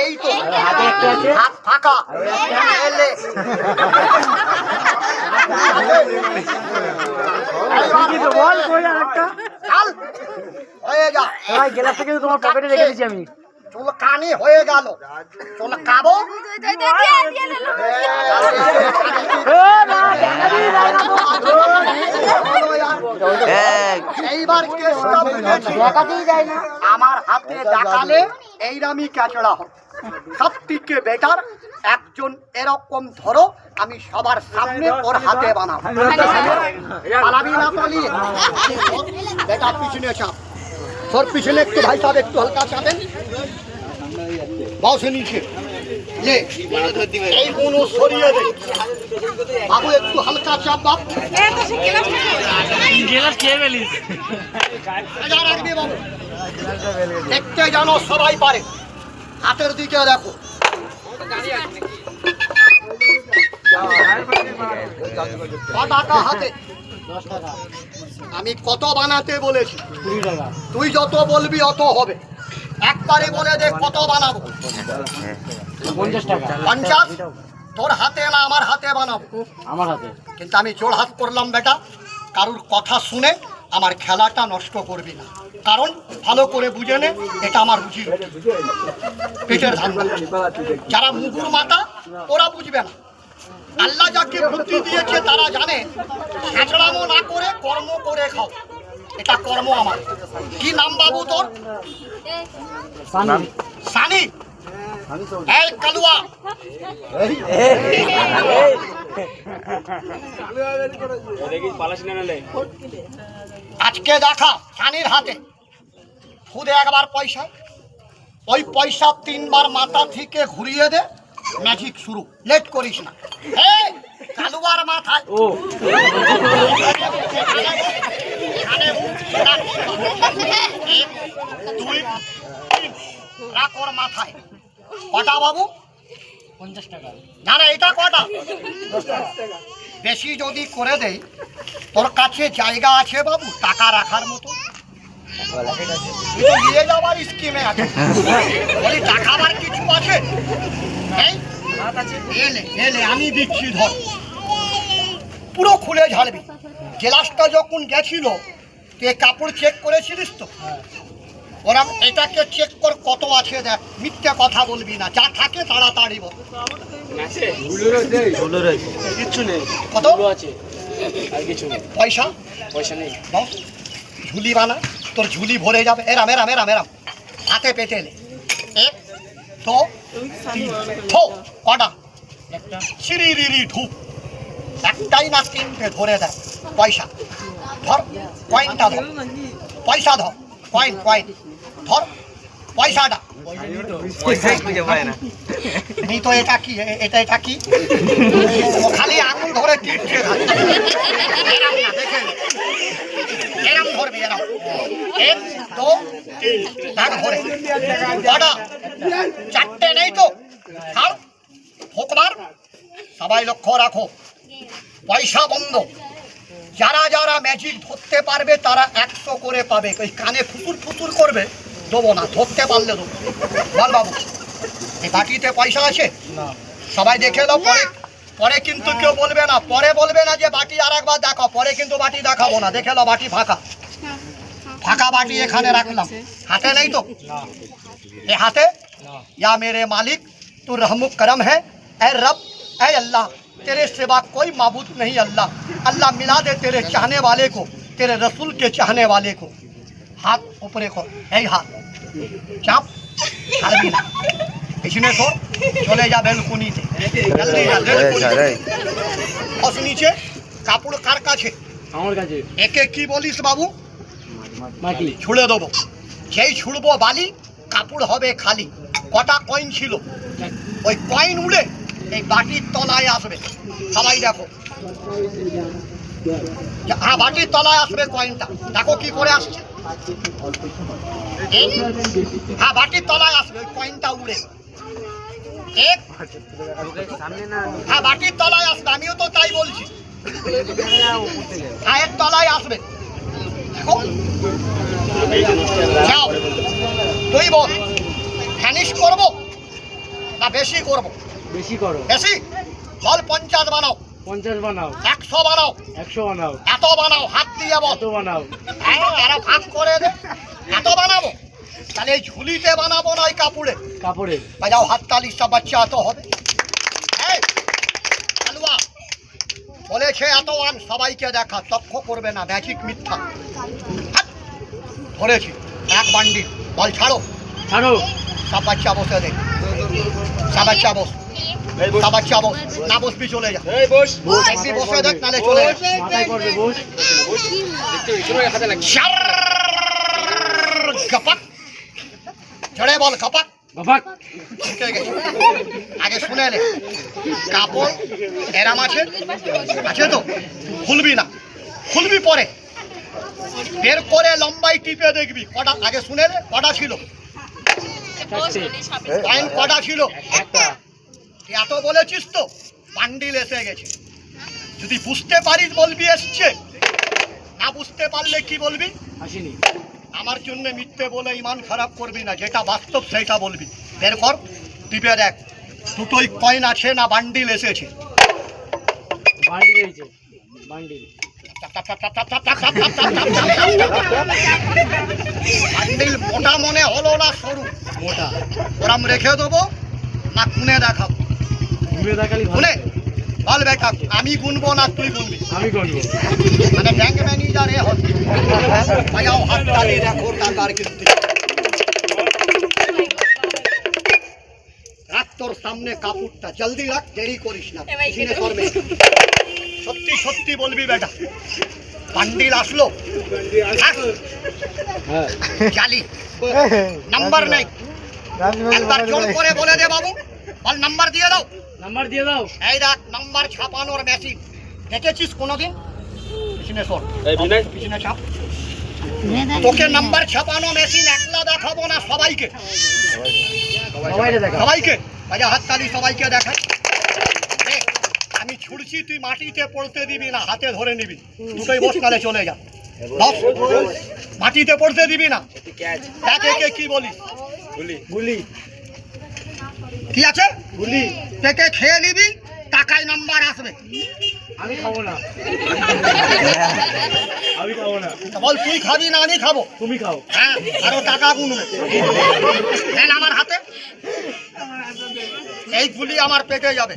এই তো হাত ফাঁকা এলে বল কই আরেকটা চাল হয়ে যা ভাই গেলাস থেকে তোমার পকেটে রেখে দিয়েছি আমি চুল কানি হয়ে গেল চুল কাবো এইবার কেসটা দেখাতেই যায় না আমার হাতে দেখালে এইরামি ক্যাচড়া হবে সব থেকে বেটার একজন এরকম ধরো আমি সবার সামনে ওর হাতে বানাবো পালাবি না পালিয়ে বেটা পিছনে চাপ তোর পিছনে একটু ভাই সাহেব একটু হালকা চাপেন বাউসে নিচে লে এই কোনো সরিয়ে দে বাবু একটু হালকা চাপ বাপ গেলাস খেয়ে ফেলিস রাখবি বাবু দেখতে জানো সবাই পারে হাতের দিকে দেখো টাকা হাতে আমি কত বানাতে বলেছি তুই যত বলবি অত হবে একবারে বলে দেখ কত বানাবো 50 টাকা 50 তোর হাতে না আমার হাতে বানাবো আমার হাতে কিন্তু আমি জোর হাত করলাম বেটা কারুর কথা শুনে আমার খেলাটা নষ্ট করবি না কারণ ভালো করে বুঝে নে এটা আমার রুচি পেটের ধান্দা যারা মুগুর মাথা ওরা বুঝবে না আল্লাহ যাকে বুদ্ধি দিয়েছে তারা জানে ছেঁচড়ামো না করে কর্ম করে খাও এটা কর্ম আমার কি নাম বাবু তোর সানি এই কালুয়া আজকে দেখা সানির হাতে খুদে একবার পয়সা ওই পয়সা 3 বার মাথা থেকে ঘুরিয়ে দে ম্যাজিক শুরু লেট করিস না এই কালুয়ার মাথায় ও রাখোর মাথায় কটা বাবু 50 টাকা না না এটা কটা বেশি যদি করে দেই তোর কাছে জায়গা আছে বাবু টাকা রাখার মতো নিয়ে যাওয়ার স্কিমে আছে বলি টাকা আমার কিছু আছে এই এলে এলে আমি দিচ্ছি ধর পুরো খুলে ঝাড়বি গ্লাসটা যখন গেছিল তুই কাপড় চেক করেছিলিস তো ওরা এটাকে চেক কর কত আছে দেখ মিথ্যে কথা বলবি না যা থাকে তাড়াতাড়ি বল কিচ্ছু নেই কত আছে আর কিছু নেই পয়সা পয়সা নেই ঝুলি বানা তোর ঝুলি ভরে যাবে এরাম এরাম এরাম এরাম হাতে পেতে এলে এক তো থো কটা সিঁড়ি ঢুক একটাই না 3টে ধরে দেয় পয়সা ধর কয়েনটা ধর পয়সা ধর কয়েন কয়েন ধর পয়সাটা নি তো এটা কি এটা কি খালি আঙুল ধরে টিপছে এরম না দেখে এরম ধরবি এরম 1 2 3 দাগ ধরে কটা 4টে নেই তো ছাড় ফোকবার সবাই লক্ষ্য রাখো পয়সা বন্ধ যারা যারা ম্যাজিক ধরতে পারবে তারা 100 করে পাবে ওই কানে ফুতুর ফুতুর করবে দেবো না ধরতে পারলে দেবো বল বাবু এই বাটিতে পয়সা আছে না সবাই দেখে নাও পরে পরে কিন্তু কেউ বলবে না পরে বলবে না যে বাটি আর একবার দেখো পরে কিন্তু বাটি দেখাবো না দেখে নাও বাটি ফাঁকা ফাঁকা বাটি এখানে রাখলাম হাতে নেই তো এ হাতে या मेरे मालिक तू रहम करम है ऐ रब ऐ अल्लाह तेरे सिवा कोई माबूद नहीं अल्लाह अल्लाह मिला दे तेरे चाहने वाले को तेरे रसूल के चाहने वाले को हाथ ऊपरे को এই হাত চাপ ছাড়বি না পিছনে সর চলে যা বেলকুনিতে জলদি যা বেলকুনিতে বস নিচে কাপড় কার কাছে আমার কাছে একে কি বলিস বাবু মাটি ছুড়ে দেবো যেই ছুড়বো বালি কাপড় হবে খালি কটা কয়েন ছিল ওই কয়েন উড়ে এই বাটির তলায় আসবে সবাই দেখো হ্যাঁ বাটির তলায় আসবে কয়েনটা দেখো কি করে আসছে হ্যাঁ বাটির তলায় আসবে ওই কয়েনটা উড়ে হ্যাঁ বাটির তলায় আসবে আমিও তো তাই বলছি হ্যাঁ এর তলায় আসবে দেখো যাও তুই বল ভ্যানিশ করবো না বেশি করব? বেশি করো। বেশি? বল 50 বানাও। 50 বানাও। 100 বানাও। 100 বানাও। এত বানাও, হাত দিয়ে বল। এত বানাও। হ্যাঁ, আরো ভাগ করে দে। এত বানাবো? তাহলে এই ঝুলিতে বানাবো না ওই কাপড়ে? কাপড়ে। বাজাও হাততালি, সব বাচ্চা এত হবে। এই আলুয়া বলেছে এত আন, সবাইকে দেখা, তক্ষ করবে না, ম্যাজিক মিথ্যা। হাত। ধরেছি এক বান্ডিল। বল ছাড়ো। ছাড়ো। সব বাচ্চা বসে দে। সব বাচ্চা বস। সব বাচ্চা বস। না বসবি চলে যা। এই বস। একদি বসে দেখ, নালে চলে যা। মাথায় পড়বে বস। গপাক। ঝড়ে বল গপাক। বাবাক। ঢুকে গেছে। আগে শুনে নে, কাপড় এরাম আছে, আছে তো? খুলবি না, খুলবি পরে। বের করে লম্বাই টিপে দেখবি কটা। আগে শুনে নে, কটা ছিল? কয়েন কটা ছিল? একটা। এত বলেছিস তো, বান্ডিল এসে গেছে। যদি বুঝতে পারিস বলবি এসছে, না বুঝতে পারলে কি বলবি? আসেনি। আমার জন্য মিথ্যে বলে ইমান খারাপ করবি না, যেটা বাস্তব সেটা বলবি। বের কর, টিপে দেখ দুটোই কয়েন আছে না বান্ডিল এসেছে। বান্ডিল হয়েছে। বান্ডিল। বান্ডিল মোটা মনে হলো না সরু? মোটা। ওরাম রেখে দেবো না গুনে দেখাবো? ঘুরে দেখালি ভালো। গুনে বল বেটা, আমি গুনবো না তুই গুনবি? আমি গুনবো। মানে ব্যাংক ম্যানেজার এ হচ্ছে। ভাইয়াও হাত তালি দেখো টাকার কিন্তু। রাখ তোর সামনে কাপড়টা, জলদি রাখ, দেরি করিস না। কিনে করবে। সত্যি সত্যি বলবি বেটা, বান্ডিল আসলো? হ্যাঁ। জালি নাম্বার নেই। একবার জোর করে বলে দে বাবু, বল নাম্বার দিয়ে দাও। নাম্বার দিয়ে দাও। এই দেখ নাম্বার ছাপানোর মেশিন, দেখেছিস কোনোদিন? পিছনে সর, পিছনে ছাপ। তোকে নাম্বার ছাপানো মেশিন একলা দেখাবো না, সবাইকে। সবাইকে দেখা। সবাইকে বাজা হাততালি, সবাইকে দেখা। দেখ, আমি ছুড়ছি, তুই মাটিতে পড়তে দিবি না, হাতে ধরে নিবি। দুটোই বস, নালে চলে যা। বস। মাটিতে পড়তে দিবি না। দেখ একে কি বলি? গুলি। কি আছে? গুলি। পেটে খেয়ে নিবি, টাকায় নাম্বার আসবে। আমি খাবো না। আমি খাবো না। তা বল তুই খাবি না আমি খাবো? তুমি খাও। হ্যাঁ, আরো টাকা গুনবে। দেন আমার হাতে। এই গুলি আমার পেটে যাবে।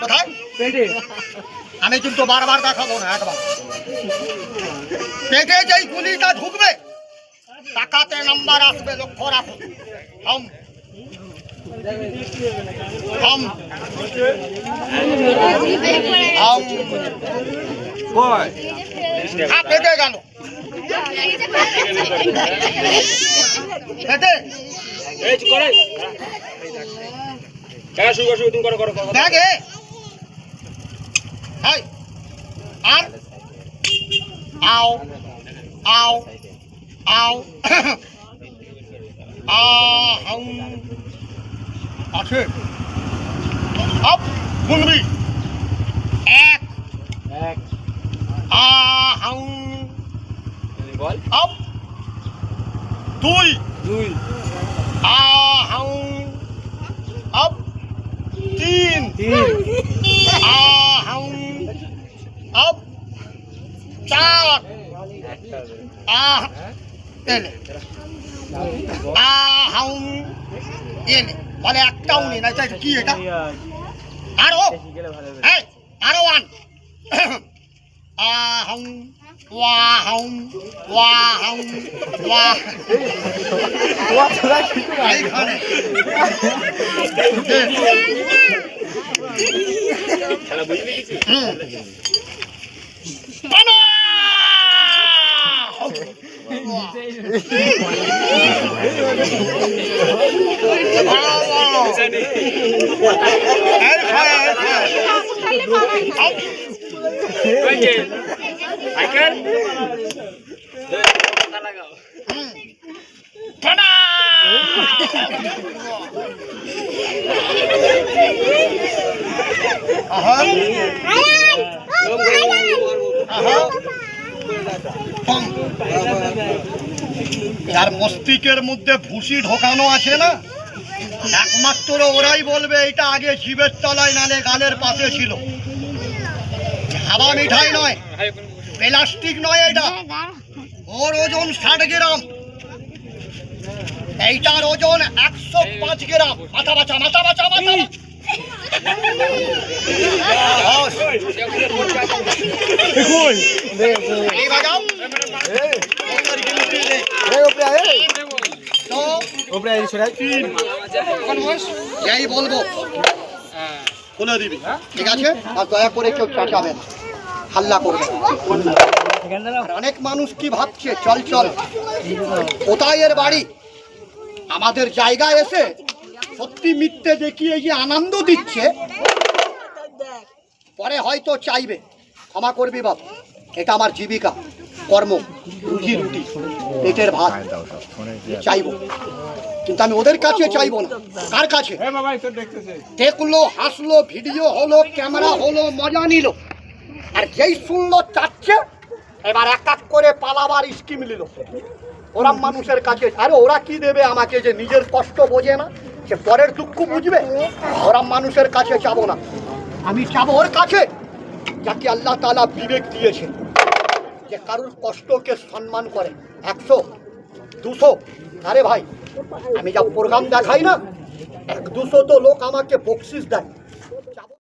কোথায়? পেটে। আমি কিন্তু বারবার দেখাবো না, একবার। পেটে যেই গুলিটা ঢুকবে, টাকাতে নাম্বার আসবে, লক্ষ্য রাখো। থাম থাম থাম। হ্যাঁ, পেটে গেল। পেটে ব্যাগে। হাই আর আও আও আও আও আছে। আপ গুনবি। এক এক। আও বল। আপ। দুই দুই। আও আপ। তিন তিন। আও আপ। চার এলে আও এলে। বলে একটাও নেই না, কি এটা? আরো এই আরো ওয়ান। আহং ওয়াহং ওয়াহং ওয়া। এইখানে যার মস্তিষ্কের মধ্যে ভুসি ঢোকানো আছে না, 1 মাস একমাত্র ওরাই বলবে এটা আগে জীবের তলায় নালে গালের পাশে ছিল। হাওয়া মিঠাই নয়, প্লাস্টিক নয়, এটা ওর ওজন 60 গ্রাম, এইটার ওজন 105 গ্রাম। মাথা বাঁচা, মাথা বাঁচা, মাথা বাঁচা। এই বাজাও। যাই বলবো বলে দিবি, ঠিক আছে? আর দয়া করে কেউ চাচাবে না, হাল্লা করবে না। আর অনেক মানুষ কি ভাবছে, চল চল কোথায় এর বাড়ি, আমাদের জায়গায় এসে সত্যি মিথ্যে দেখিয়ে যে আনন্দ দিচ্ছে, পরে হয়তো চাইবে ক্ষমা করবি বাপ, এটা আমার জীবিকা, কর্ম, রুজি রুটি, পেটের ভাত, চাইবো। কিন্তু আমি ওদের কাছে চাইবো না। কার কাছে? দেখলো, হাসলো, ভিডিও হলো, ক্যামেরা হলো, মজা নিল, আর যেই শুনলো চাচ্ছে এবার এক এক করে পালাবার স্কিম নিল। ওরা মানুষের কাছে, আরে ওরা কি দেবে আমাকে, যে নিজের কষ্ট বোঝে না, সে পরের দুঃখ বুঝবে? ওরা মানুষের কাছে যাবো না, আমি যাবো ওর কাছে যাকে আল্লাহ তাআলা বিবেক দিয়েছে, যে কারুর কষ্টকে সম্মান করে। 100, 200, আরে ভাই আমি যা প্রোগ্রাম দেখাই না, 100-200 তো লোক আমাকে বকশিস দেয়।